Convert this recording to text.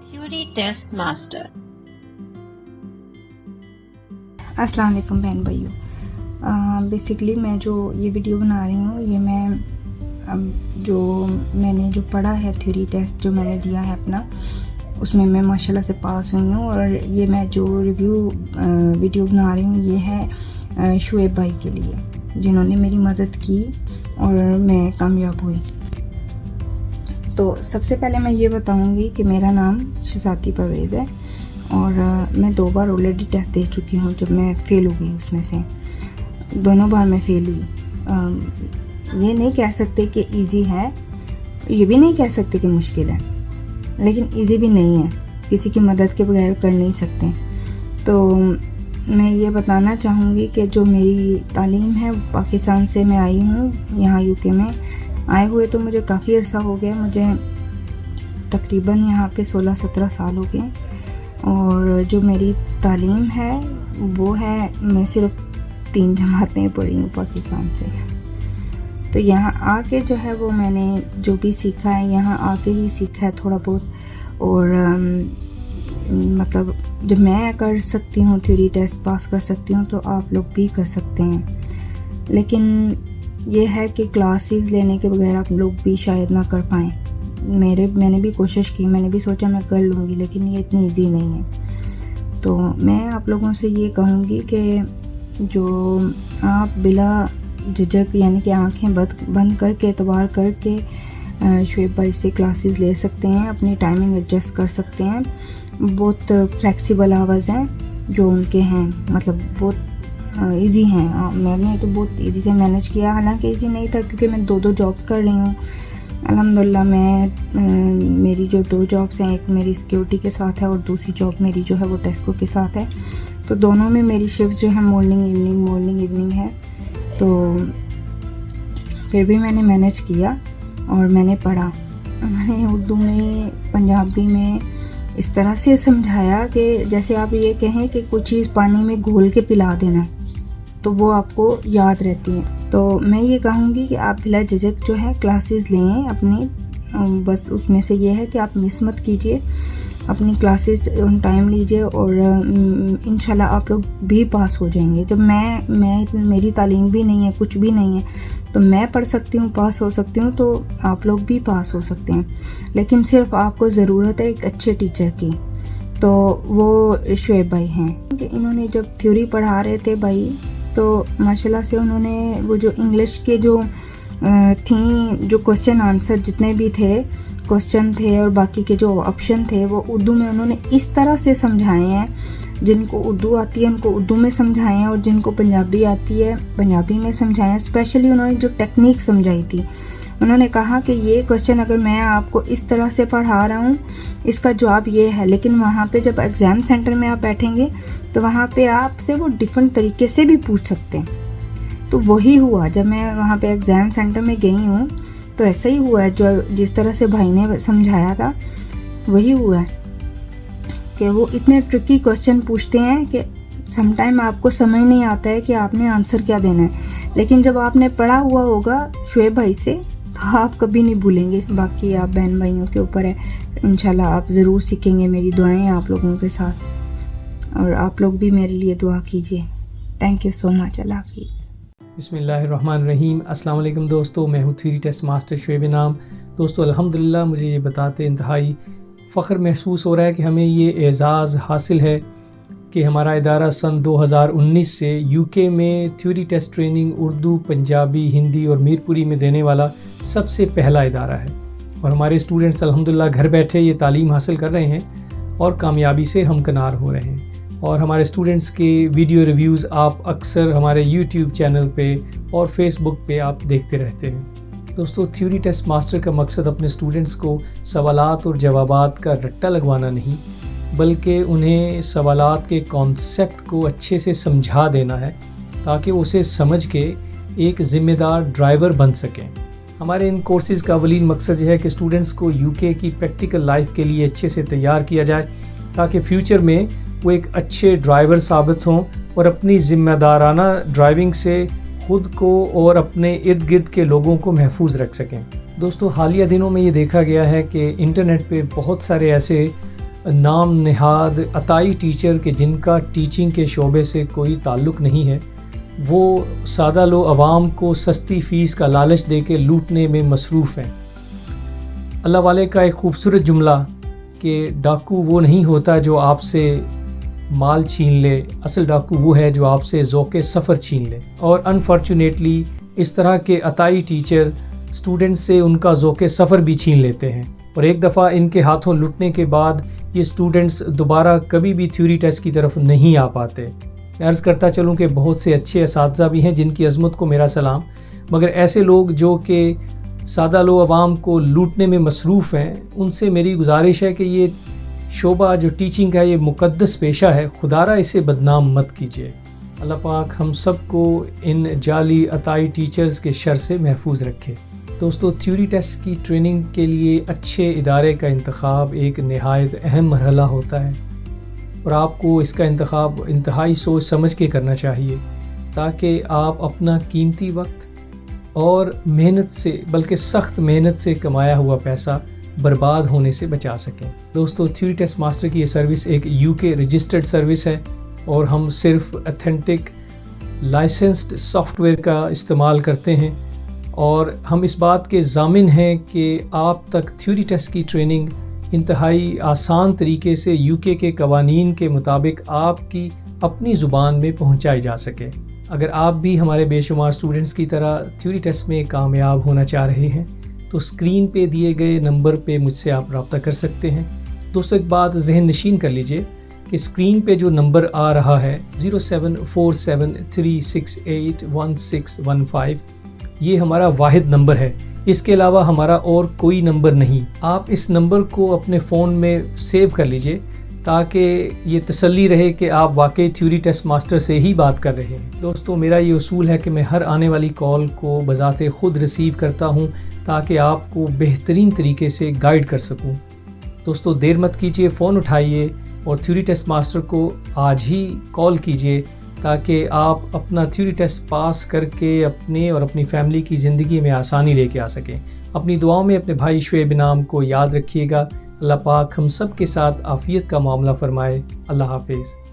Theory test master. السلام علیکم بہن بھائیوں، بیسکلی میں جو یہ ویڈیو بنا رہی ہوں یہ میں نے جو پڑھا ہے تھیوری ٹیسٹ جو میں نے دیا ہے اپنا، اس میں ماشاءاللہ سے پاس ہوئی ہوں، اور یہ میں جو ریویو ویڈیو بنا رہی ہوں یہ ہے شعیب بھائی کے لیے جنہوں نے میری مدد کی اور میں کامیاب ہوئی۔ تو سب سے پہلے میں یہ بتاؤں گی کہ میرا نام شذاتی پرویز ہے، اور میں 2 بار آلریڈی ٹیسٹ دے چکی ہوں جب میں فیل ہو گئی، اس میں سے دونوں بار میں فیل ہوئی۔ یہ نہیں کہہ سکتے کہ ایزی ہے، یہ بھی نہیں کہہ سکتے کہ مشکل ہے، لیکن ایزی بھی نہیں ہے، کسی کی مدد کے بغیر کر نہیں سکتے۔ تو میں یہ بتانا چاہوں گی کہ جو میری تعلیم ہے پاکستان سے میں آئی ہوں یہاں UK میں آئے ہوئے تو مجھے کافی عرصہ ہو گیا، مجھے تقریباً یہاں پہ 16-17 سال ہو گئے، اور جو میری تعلیم ہے وہ ہے میں صرف 3 جماعتیں پڑھی ہوں پاکستان سے۔ تو یہاں آ کے جو ہے وہ میں نے جو بھی سیکھا ہے یہاں آ کے ہی سیکھا ہے تھوڑا بہت، اور مطلب جب میں کر سکتی ہوں تھیوری ٹیسٹ پاس کر سکتی ہوں تو آپ لوگ بھی کر سکتے ہیں، لیکن یہ ہے کہ کلاسز لینے کے بغیر آپ لوگ بھی شاید نہ کر پائیں۔ میں نے بھی کوشش کی، میں نے بھی سوچا میں کر لوں گی، لیکن یہ اتنی ایزی نہیں ہے۔ تو میں آپ لوگوں سے یہ کہوں گی کہ جو آپ بلا جھجک یعنی کہ آنکھیں بند کر کے اعتبار کر کے شعیب بھائی سے کلاسز لے سکتے ہیں، اپنی ٹائمنگ ایڈجسٹ کر سکتے ہیں۔ بہت فلیکسیبل آورز ہیں جو ان کے ہیں، مطلب بہت ایزی ہیں۔ میں نے تو بہت ایزی سے مینیج کیا، حالانکہ ایزی نہیں تھا کیونکہ میں 2 جابس کر رہی ہوں الحمدللہ۔ میری جو 2 جابس ہیں، ایک میری سیکیورٹی کے ساتھ ہے اور دوسری جاب میری جو ہے وہ ٹیسکو کے ساتھ ہے، تو دونوں میں میری شفٹ جو ہے مارننگ ایوننگ ہے۔ تو پھر بھی میں نے مینیج کیا اور میں نے پڑھا، میں نے اردو میں پنجابی میں اس طرح سے سمجھایا کہ جیسے آپ یہ کہیں کہ کوئی چیز پانی میں گھول کے پلا دینا تو وہ آپ کو یاد رہتی ہے۔ تو میں یہ کہوں گی کہ آپ بلا جھجک جو ہے کلاسز لیں اپنی، بس اس میں سے یہ ہے کہ آپ مس مت کیجیے، اپنی کلاسز آن ٹائم لیجیے، اور انشاءاللہ آپ لوگ بھی پاس ہو جائیں گے۔ جب میری تعلیم بھی نہیں ہے، کچھ بھی نہیں ہے، تو میں پڑھ سکتی ہوں، پاس ہو سکتی ہوں، تو آپ لوگ بھی پاس ہو سکتے ہیں، لیکن صرف آپ کو ضرورت ہے ایک اچھے ٹیچر کی، تو وہ شعیب بھائی ہیں۔ کہ انہوں نے جب تھیوری پڑھا رہے تھے بھائی، تو ماشاءاللہ سے انہوں نے وہ جو انگلش کے جو تھیں، جو کوسچن آنسر جتنے بھی تھے، کوسچن تھے اور باقی کے جو آپشن تھے، وہ اردو میں انہوں نے اس طرح سے سمجھائے ہیں، جن کو اردو آتی ہے ان کو اردو میں سمجھائے ہیں، اور جن کو پنجابی آتی ہے پنجابی میں سمجھائے ہیں۔ اسپیشلی انہوں نے جو ٹیکنیک سمجھائی تھی، انہوں نے کہا کہ یہ کوسچن اگر میں آپ کو اس طرح سے پڑھا رہا ہوں اس کا جواب یہ ہے، لیکن وہاں پہ جب ایگزام سینٹر میں آپ بیٹھیں گے تو وہاں پہ آپ سے وہ ڈفرینٹ طریقے سے بھی پوچھ سکتے ہیں۔ تو وہی ہوا جب میں وہاں پہ ایگزام سینٹر میں گئی ہوں، تو ایسا ہی ہوا ہے، جو جس طرح سے بھائی نے سمجھایا تھا وہی ہوا ہے، کہ وہ اتنے ٹرکی کوسچن پوچھتے ہیں کہ سم ٹائم آپ کو سمجھ نہیں آتا ہے کہ آپ نے آنسر کیا دینا ہے، لیکن جب آپ نے پڑھا ہوا ہوگا شعیب بھائی سے تو آپ کبھی نہیں بھولیں گے۔ باقی آپ بہن بھائیوں کے اوپر ہے، انشاءاللہ آپ ضرور سیکھیں گے۔ میری دعائیں ہیں آپ لوگوں کے ساتھ، اور آپ لوگ بھی میرے لیے دعا کیجیے۔ تھینک یو سو مچ، اللہ حافظ۔ بسم اللہ الرحمن الرحیم۔ السلام علیکم دوستو، میں ہوں تھیوری ٹیسٹ ماسٹر شعیب نام۔ دوستو الحمدللہ مجھے یہ بتاتے انتہائی فخر محسوس ہو رہا ہے کہ ہمیں یہ اعزاز حاصل ہے کہ ہمارا ادارہ سن 2019 سے UK میں theory test training Urdu, Punjabi, Hindi اور میرپوری میں دینے والا سب سے پہلا ادارہ ہے، اور ہمارے اسٹوڈنٹس الحمدللہ گھر بیٹھے یہ تعلیم حاصل کر رہے ہیں اور کامیابی سے ہمکنار ہو رہے ہیں۔ اور ہمارے اسٹوڈنٹس کے ویڈیو ریویوز آپ اکثر ہمارے YouTube چینل پہ اور فیس بک پہ آپ دیکھتے رہتے ہیں۔ دوستو تھیوری ٹیسٹ ماسٹر کا مقصد اپنے اسٹوڈنٹس کو سوالات اور جوابات کا رٹا لگوانا نہیں، بلکہ انہیں سوالات کے کانسیپٹ کو اچھے سے سمجھا دینا ہے تاکہ اسے سمجھ کے ایک ذمہ دار ڈرائیور بن سکیں۔ ہمارے ان کورسز کا اولین مقصد یہ ہے کہ اسٹوڈنٹس کو UK کی پریکٹیکل لائف کے لیے اچھے سے تیار کیا جائے تاکہ فیوچر میں وہ ایک اچھے ڈرائیور ثابت ہوں اور اپنی ذمہ دارانہ ڈرائیونگ سے خود کو اور اپنے ارد گرد کے لوگوں کو محفوظ رکھ سکیں۔ دوستو حالیہ دنوں میں یہ دیکھا گیا ہے کہ انٹرنیٹ پہ بہت سارے ایسے نام نہاد عطائی ٹیچر کہ جن کا ٹیچنگ کے شعبے سے کوئی تعلق نہیں ہے، وہ سادہ لو عوام کو سستی فیس کا لالچ دے کے لوٹنے میں مصروف ہیں۔ اللہ والے کا ایک خوبصورت جملہ کہ ڈاکو وہ نہیں ہوتا جو آپ سے مال چھین لے، اصل ڈاکو وہ ہے جو آپ سے ذوق سفر چھین لے۔ اور انفارچونیٹلی اس طرح کے عطائی ٹیچر اسٹوڈنٹ سے ان کا ذوق سفر بھی چھین لیتے ہیں، اور ایک دفعہ ان کے ہاتھوں لٹنے کے بعد یہ اسٹوڈنٹس دوبارہ کبھی بھی تھیوری ٹیسٹ کی طرف نہیں آ پاتے۔ میں عرض کرتا چلوں کہ بہت سے اچھے اساتذہ بھی ہیں جن کی عظمت کو میرا سلام، مگر ایسے لوگ جو کہ سادہ لو عوام کو لوٹنے میں مصروف ہیں، ان سے میری گزارش ہے کہ یہ شعبہ جو ٹیچنگ کا یہ مقدس پیشہ ہے، خدا را اسے بدنام مت کیجیے۔ اللہ پاک ہم سب کو ان جعلی عطائی ٹیچرز کے شر سے محفوظ رکھے۔ دوستو تھیوری ٹیسٹ کی ٹریننگ کے لیے اچھے ادارے کا انتخاب ایک نہایت اہم مرحلہ ہوتا ہے، اور آپ کو اس کا انتخاب انتہائی سوچ سمجھ کے کرنا چاہیے تاکہ آپ اپنا قیمتی وقت اور محنت سے، بلکہ سخت محنت سے کمایا ہوا پیسہ برباد ہونے سے بچا سکیں۔ دوستو تھیوری ٹیسٹ ماسٹر کی یہ سروس ایک UK رجسٹرڈ سروس ہے، اور ہم صرف اتھینٹک لائسنسڈ سافٹ ویئر کا استعمال کرتے ہیں، اور ہم اس بات کے ضامن ہیں کہ آپ تک تھیوری ٹیسٹ کی ٹریننگ انتہائی آسان طریقے سے UK کے قوانین کے مطابق آپ کی اپنی زبان میں پہنچائی جا سکے۔ اگر آپ بھی ہمارے بے شمار اسٹوڈنٹس کی طرح تھیوری ٹیسٹ میں کامیاب ہونا چاہ رہے ہیں تو اسکرین پہ دیے گئے نمبر پہ مجھ سے آپ رابطہ کر سکتے ہیں۔ دوستو ایک بات ذہن نشین کر لیجئے کہ اسکرین پہ جو نمبر آ رہا ہے 07473681615، یہ ہمارا واحد نمبر ہے، اس کے علاوہ ہمارا اور کوئی نمبر نہیں۔ آپ اس نمبر کو اپنے فون میں سیو کر لیجئے تاکہ یہ تسلی رہے کہ آپ واقعی تھیوری ٹیسٹ ماسٹر سے ہی بات کر رہے ہیں۔ دوستو میرا یہ اصول ہے کہ میں ہر آنے والی کال کو بذات خود ریسیو کرتا ہوں تاکہ آپ کو بہترین طریقے سے گائیڈ کر سکوں۔ دوستو دیر مت کیجیے، فون اٹھائیے اور تھیوری ٹیسٹ ماسٹر کو آج ہی کال کیجیے تاکہ آپ اپنا تھیوری ٹیسٹ پاس کر کے اپنے اور اپنی فیملی کی زندگی میں آسانی لے کے آ سکیں۔ اپنی دعاؤں میں اپنے بھائی شعیب انعام کو یاد رکھیے گا۔ اللہ پاک ہم سب کے ساتھ عافیت کا معاملہ فرمائے۔ اللہ حافظ۔